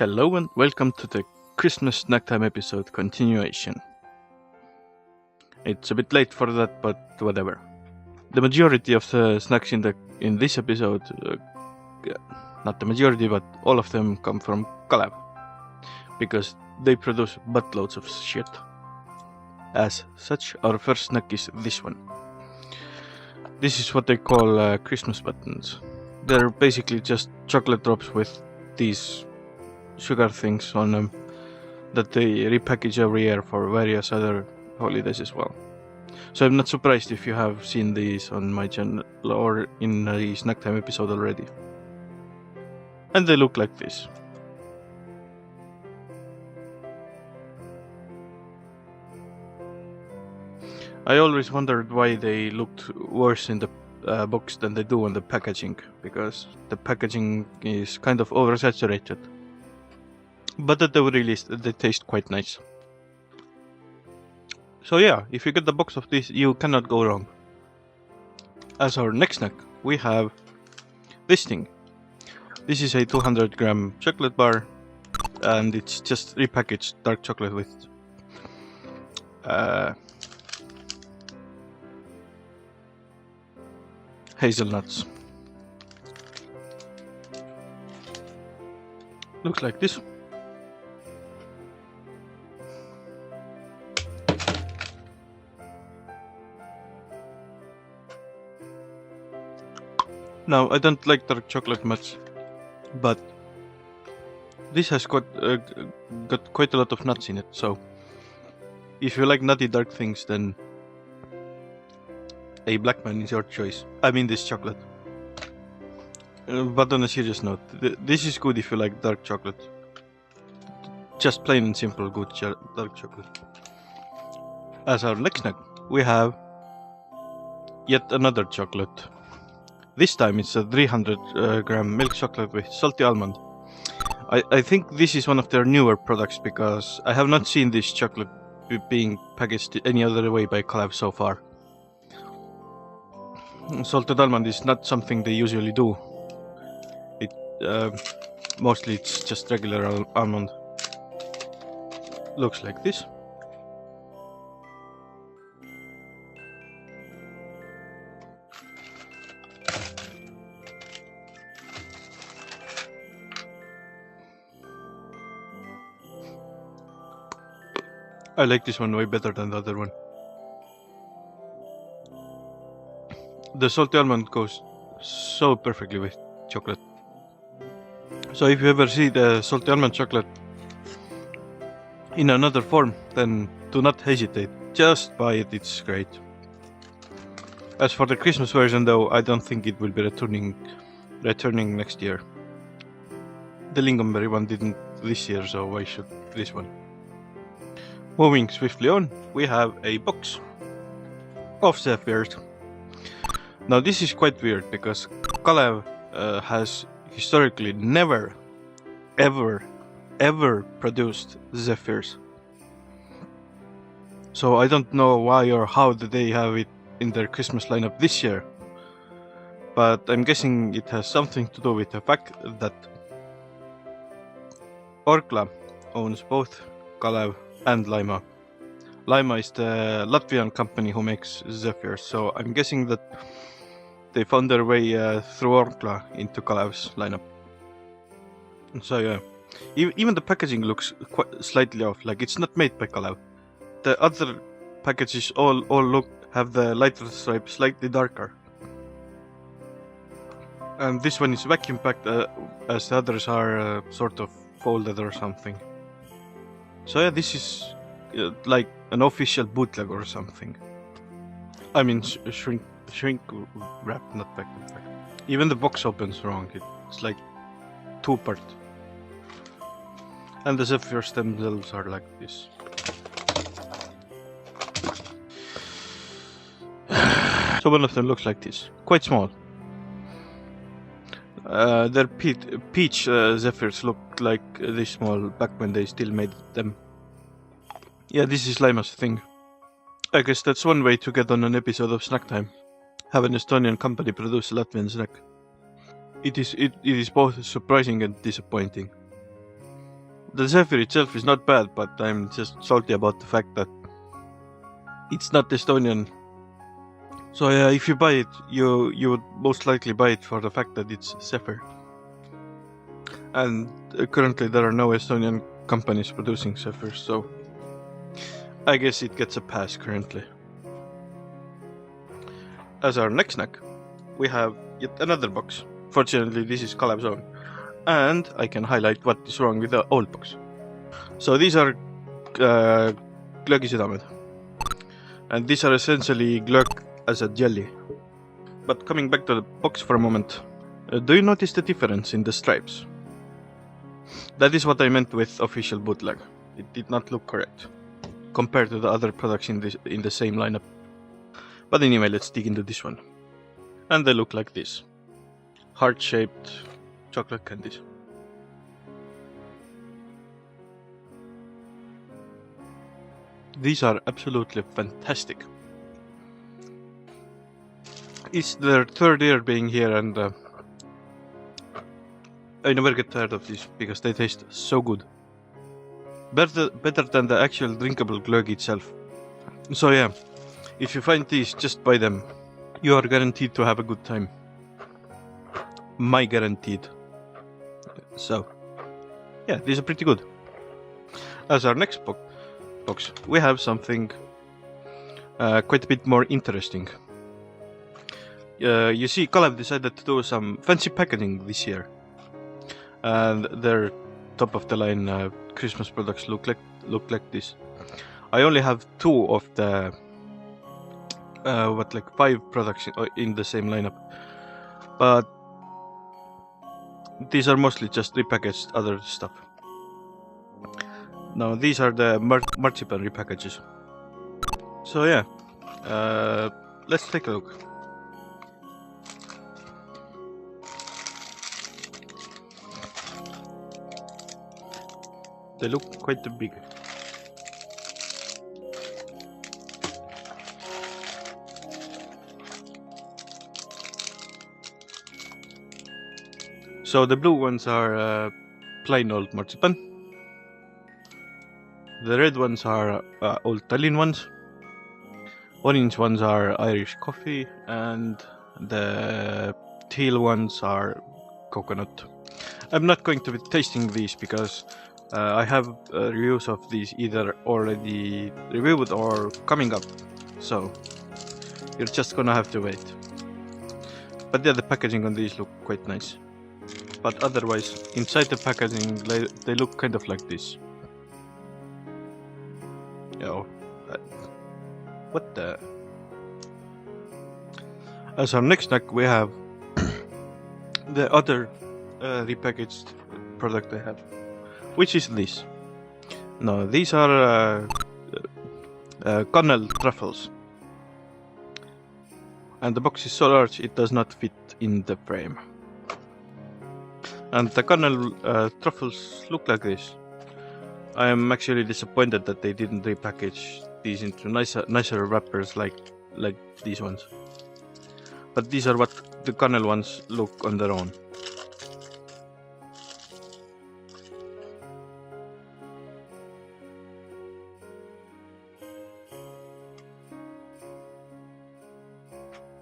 Hello and welcome to the Christmas Snacktime episode continuation. It's a bit late for that, but whatever. The majority of the snacks in this episode, not the majority, but all of them come from Kalev, because they produce buttloads of shit. As such, our first snack is this one. This is what they call Christmas buttons. They're basically just chocolate drops with these sugar things on them that they repackage every year for various other holidays as well. So I'm not surprised if you have seen these on my channel or in a Snacktime episode already. And they look like this. I always wondered why they looked worse in the box than they do on the packaging, because the packaging is kind of oversaturated. But at the very least, they taste quite nice. So yeah, if you get the box of this, you cannot go wrong. As our next snack, we have this thing. This is a 200 gram chocolate bar, and it's just repackaged dark chocolate with hazelnuts. Looks like this. Now, I don't like dark chocolate much, but this has got quite a lot of nuts in it, so if you like nutty dark things, then a black man is your choice. I mean this chocolate. But on a serious note, this is good if you like dark chocolate. Just plain and simple good dark chocolate. As our next snack, we have yet another chocolate. This time it's a 300 gram milk chocolate with salty almond. I think this is one of their newer products, because I have not seen this chocolate being packaged any other way by Kalev so far. Salted almond is not something they usually do. Mostly it's just regular almond. Looks like this. I like this one way better than the other one. The salty almond goes so perfectly with chocolate. So if you ever see the salty almond chocolate in another form, then do not hesitate. Just buy it, it's great. As for the Christmas version though, I don't think it will be returning next year. The lingonberry one didn't this year, so why should this one? Moving swiftly on, we have a box of Sefiirs. Now this is quite weird, because Kalev has historically never, ever produced Sefiirs. So I don't know why or how they have it in their Christmas lineup this year. But I'm guessing it has something to do with the fact that Orkla owns both Kalev and Laima. Laima is the Latvian company who makes Sefiirs, so I'm guessing that they found their way through Orkla into Kalev's lineup. So yeah, even the packaging looks quite slightly off, like it's not made by Kalev. The other packages all have the lighter stripe slightly darker. And this one is vacuum packed, as the others are sort of folded or something. So yeah, this is like an official bootleg or something. I mean shrink wrap, not vacuum packed. Even the box opens wrong. It's like two-part. And the Sefiirs themselves are like this. So one of them looks like this, quite small. Their peach Sefiirs looked like this small back when they still made them. Yeah, this is Laima's thing. I guess that's one way to get on an episode of Snacktime. Have an Estonian company produce a Latvian snack. It is both surprising and disappointing. The Sefiir itself is not bad, but I'm just salty about the fact that it's not Estonian. So yeah, if you buy it, you would most likely buy it for the fact that it's Sefiir. And currently there are no Estonian companies producing Sefiir, so I guess it gets a pass currently. As our next snack, we have yet another box. Fortunately, this is Kalev's own. And I can highlight what is wrong with the old box. So these are Glögisüdamed. And these are essentially glög as a jelly. But coming back to the box for a moment, do you notice the difference in the stripes? That is what I meant with official bootleg. It did not look correct compared to the other products in the same lineup. But anyway, let's dig into this one. And they look like this. Heart-shaped chocolate candies. These are absolutely fantastic. It's their third year being here, and I never get tired of these because they taste so good. Better than the actual drinkable glög itself. So yeah, if you find these, just buy them. You are guaranteed to have a good time. My guaranteed. So yeah, these are pretty good. As our next box, we have something quite a bit more interesting. You see, Kalev decided to do some fancy packaging this year, and their top of the line Christmas products look like this. I only have 2 of the 5 products in the same lineup, but these are mostly just repackaged other stuff. Now these are the marzipan repackages. So yeah, let's take a look. They look quite big. So the blue ones are plain old marzipan. The red ones are old Tallinn ones. Orange ones are Irish coffee, and the teal ones are coconut. I'm not going to be tasting these because I have reviews of these either already reviewed or coming up, so you're just gonna have to wait. But yeah, the packaging on these look quite nice. But otherwise, inside the packaging, they look kind of like this. Oh, what the? As our next snack, we have the other repackaged product I have, which is this. No, these are Kannel truffles. And the box is so large it does not fit in the frame. And the Kannel truffles look like this. I am actually disappointed that they didn't repackage these into nicer wrappers like these ones. But these are what the Kannel ones look on their own.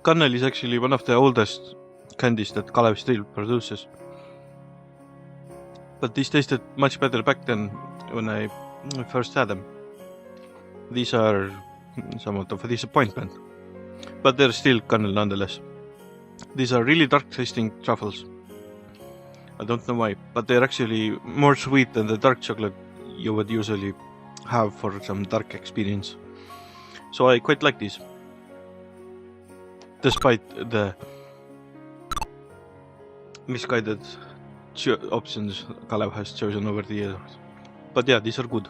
Kannel is actually one of the oldest candies that Kalev still produces. But these tasted much better back then when I first had them. These are somewhat of a disappointment, but they're still Kannel nonetheless. These are really dark tasting truffles. I don't know why, but they're actually more sweet than the dark chocolate you would usually have for some dark experience. So I quite like these, despite the misguided options Kalev has chosen over the years. But yeah, these are good.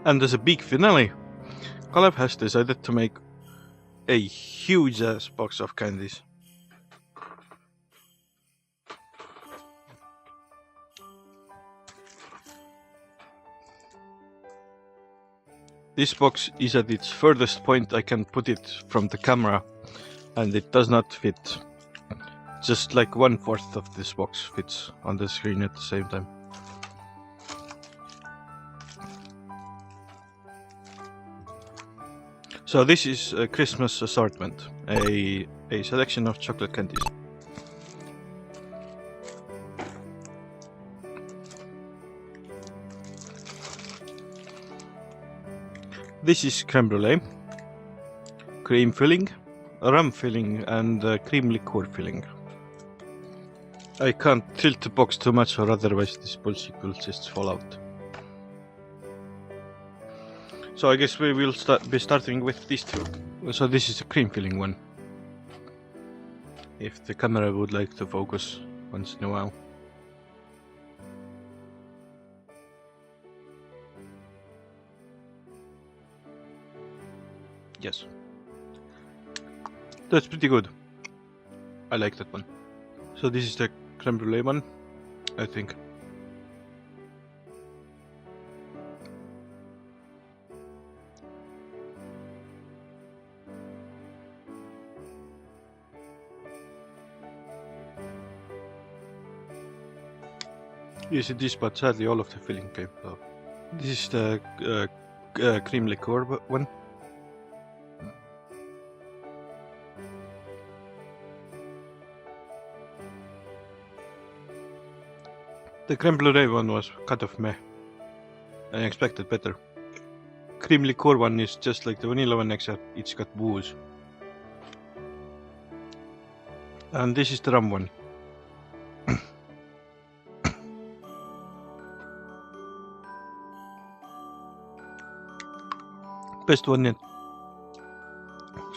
And as a big finale, Kalev has decided to make a huge ass box of candies. This box is at its furthest point I can put it from the camera, and it does not fit. Just like 1/4 of this box fits on the screen at the same time. So this is a Christmas assortment, a selection of chocolate candies. This is creme brulee, cream filling, rum filling, and cream liqueur filling. I can't tilt the box too much, or otherwise this bullshit will just fall out. So I guess we will be starting with these two. So this is the cream filling one. If the camera would like to focus once in a while. Yes. That's pretty good. I like that one. So this is the creme brulee one, I think. Yes, it is, but sadly all of the filling came off. This is the cream liqueur one. The creme brulee one was kind of meh. I expected better. Cream liqueur one is just like the vanilla one, except it's got booze. And this is the rum one. Best one yet.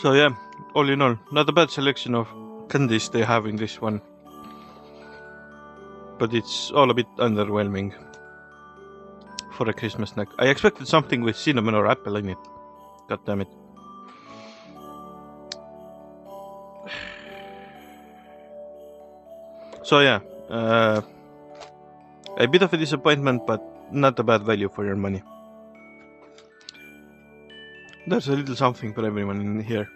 So yeah, all in all, not a bad selection of candies they have in this one. But it's all a bit underwhelming for a Christmas snack. I expected something with cinnamon or apple in it. God damn it. So yeah, a bit of a disappointment, but not a bad value for your money. There's a little something for everyone in here.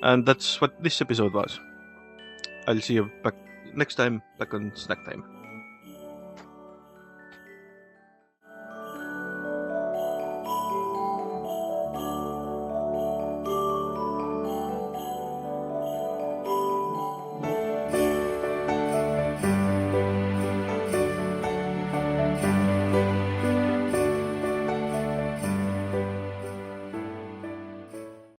And that's what this episode was. I'll see you back next time, back on Snack Time.